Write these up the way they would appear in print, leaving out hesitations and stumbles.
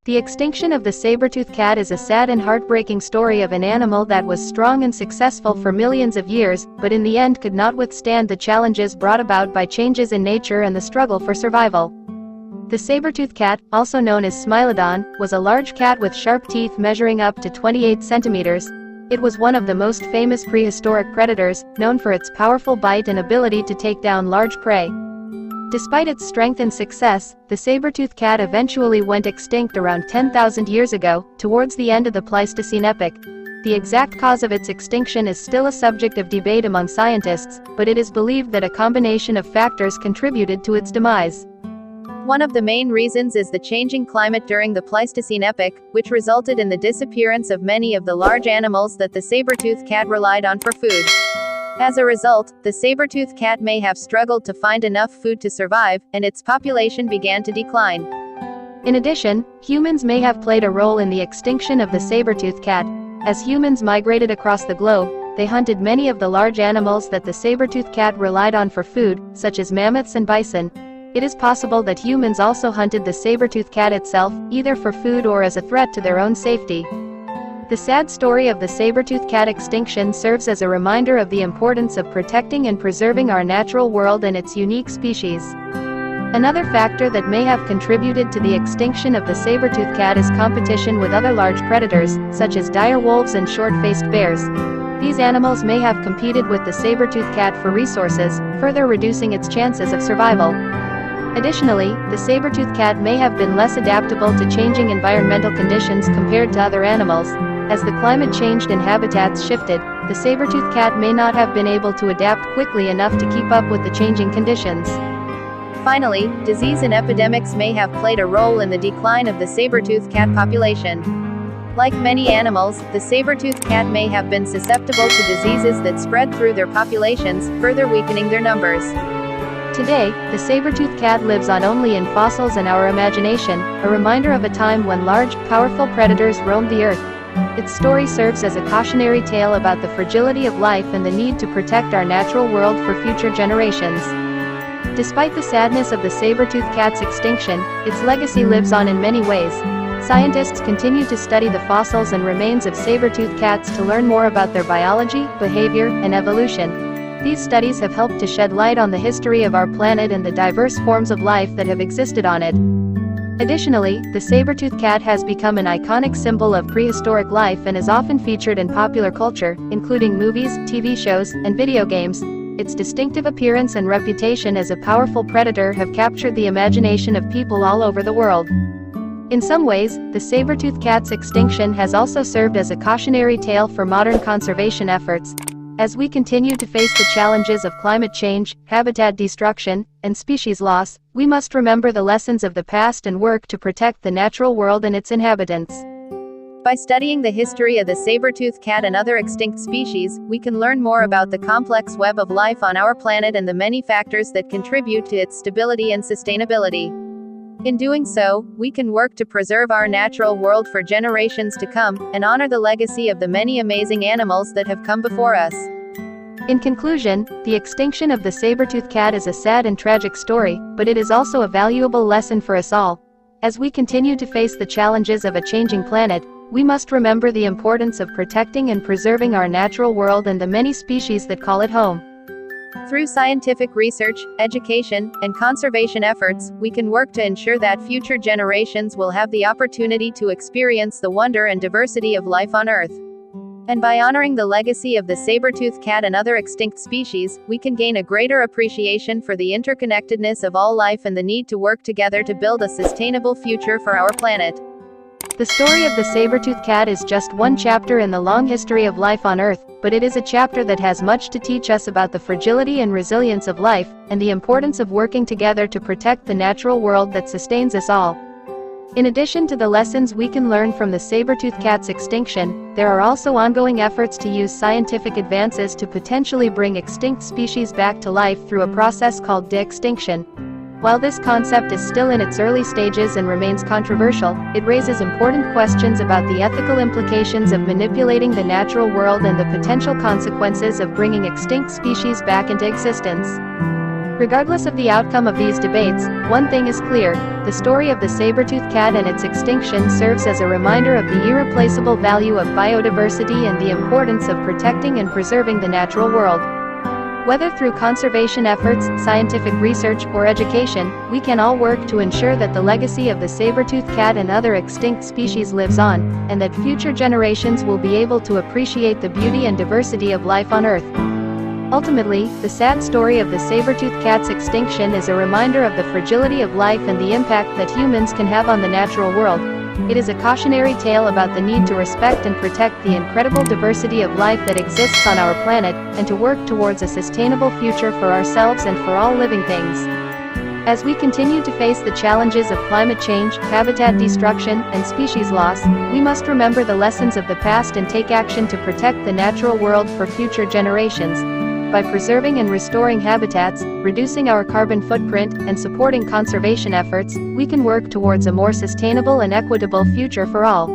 The extinction of the saber-toothed cat is a sad and heartbreaking story of an animal that was strong and successful for millions of years, but in the end could not withstand the challenges brought about by changes in nature and the struggle for survival. The saber-toothed cat, also known as Smilodon, was a large cat with sharp teeth measuring up to 28 centimeters. It was one of the most famous prehistoric predators, known for its powerful bite and ability to take down large prey. Despite its strength and success, the saber-toothed cat eventually went extinct around 10,000 years ago, towards the end of the Pleistocene epoch. The exact cause of its extinction is still a subject of debate among scientists, but it is believed that a combination of factors contributed to its demise. One of the main reasons is the changing climate during the Pleistocene epoch, which resulted in the disappearance of many of the large animals that the saber-toothed cat relied on for food. As a result, the saber-toothed cat may have struggled to find enough food to survive, and its population began to decline. In addition, humans may have played a role in the extinction of the saber-toothed cat. As humans migrated across the globe, they hunted many of the large animals that the saber-toothed cat relied on for food, such as mammoths and bison. It is possible that humans also hunted the saber-toothed cat itself, either for food or as a threat to their own safety. The sad story of the saber-toothed cat extinction serves as a reminder of the importance of protecting and preserving our natural world and its unique species. Another factor that may have contributed to the extinction of the saber-toothed cat is competition with other large predators, such as dire wolves and short-faced bears. These animals may have competed with the saber-toothed cat for resources, further reducing its chances of survival. Additionally, the saber-toothed cat may have been less adaptable to changing environmental conditions compared to other animals. As the climate changed and habitats shifted, the saber-toothed cat may not have been able to adapt quickly enough to keep up with the changing conditions. Finally, disease and epidemics may have played a role in the decline of the saber-toothed cat population. Like many animals, the saber-toothed cat may have been susceptible to diseases that spread through their populations, further weakening their numbers. Today, the saber-toothed cat lives on only in fossils and our imagination, a reminder of a time when large, powerful predators roamed the earth. Its story serves as a cautionary tale about the fragility of life and the need to protect our natural world for future generations. Despite the sadness of the saber-toothed cat's extinction, its legacy lives on in many ways. Scientists continue to study the fossils and remains of saber-toothed cats to learn more about their biology, behavior, and evolution. These studies have helped to shed light on the history of our planet and the diverse forms of life that have existed on it. Additionally, the saber-toothed cat has become an iconic symbol of prehistoric life and is often featured in popular culture, including movies, TV shows, and video games. Its distinctive appearance and reputation as a powerful predator have captured the imagination of people all over the world. In some ways, the saber-toothed cat's extinction has also served as a cautionary tale for modern conservation efforts. As we continue to face the challenges of climate change, habitat destruction, and species loss, we must remember the lessons of the past and work to protect the natural world and its inhabitants. By studying the history of the saber-toothed cat and other extinct species, we can learn more about the complex web of life on our planet and the many factors that contribute to its stability and sustainability. In doing so, we can work to preserve our natural world for generations to come, and honor the legacy of the many amazing animals that have come before us. In conclusion, the extinction of the saber-toothed cat is a sad and tragic story, but it is also a valuable lesson for us all. As we continue to face the challenges of a changing planet, we must remember the importance of protecting and preserving our natural world and the many species that call it home. Through scientific research, education, and conservation efforts, we can work to ensure that future generations will have the opportunity to experience the wonder and diversity of life on Earth. And by honoring the legacy of the saber-toothed cat and other extinct species, we can gain a greater appreciation for the interconnectedness of all life and the need to work together to build a sustainable future for our planet. The story of the saber-toothed cat is just one chapter in the long history of life on Earth, but it is a chapter that has much to teach us about the fragility and resilience of life, and the importance of working together to protect the natural world that sustains us all. In addition to the lessons we can learn from the saber-toothed cat's extinction, there are also ongoing efforts to use scientific advances to potentially bring extinct species back to life through a process called de-extinction. While this concept is still in its early stages and remains controversial, it raises important questions about the ethical implications of manipulating the natural world and the potential consequences of bringing extinct species back into existence. Regardless of the outcome of these debates, one thing is clear: the story of the saber-toothed cat and its extinction serves as a reminder of the irreplaceable value of biodiversity and the importance of protecting and preserving the natural world. Whether through conservation efforts, scientific research, or education, we can all work to ensure that the legacy of the saber-toothed cat and other extinct species lives on, and that future generations will be able to appreciate the beauty and diversity of life on Earth. Ultimately, the sad story of the saber-toothed cat's extinction is a reminder of the fragility of life and the impact that humans can have on the natural world. It is a cautionary tale about the need to respect and protect the incredible diversity of life that exists on our planet, and to work towards a sustainable future for ourselves and for all living things. As we continue to face the challenges of climate change, habitat destruction, and species loss, we must remember the lessons of the past and take action to protect the natural world for future generations. By preserving and restoring habitats, reducing our carbon footprint, and supporting conservation efforts, we can work towards a more sustainable and equitable future for all.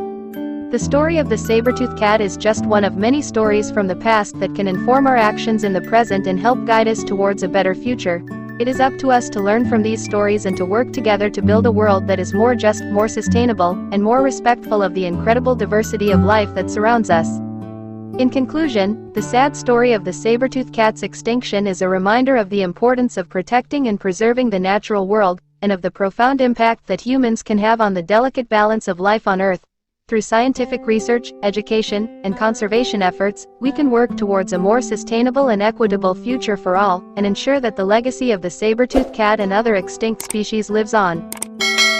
The story of the saber-toothed cat is just one of many stories from the past that can inform our actions in the present and help guide us towards a better future. It is up to us to learn from these stories and to work together to build a world that is more just, more sustainable, and more respectful of the incredible diversity of life that surrounds us. In conclusion, the sad story of the saber-toothed cat's extinction is a reminder of the importance of protecting and preserving the natural world, and of the profound impact that humans can have on the delicate balance of life on Earth. Through scientific research, education, and conservation efforts, we can work towards a more sustainable and equitable future for all, and ensure that the legacy of the saber-toothed cat and other extinct species lives on.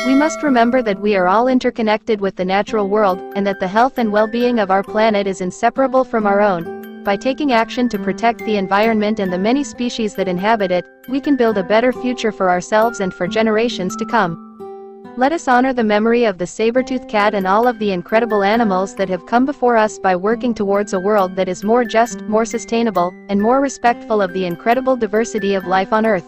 We must remember that we are all interconnected with the natural world, and that the health and well-being of our planet is inseparable from our own. By taking action to protect the environment and the many species that inhabit it, we can build a better future for ourselves and for generations to come. Let us honor the memory of the saber-toothed cat and all of the incredible animals that have come before us by working towards a world that is more just, more sustainable, and more respectful of the incredible diversity of life on Earth.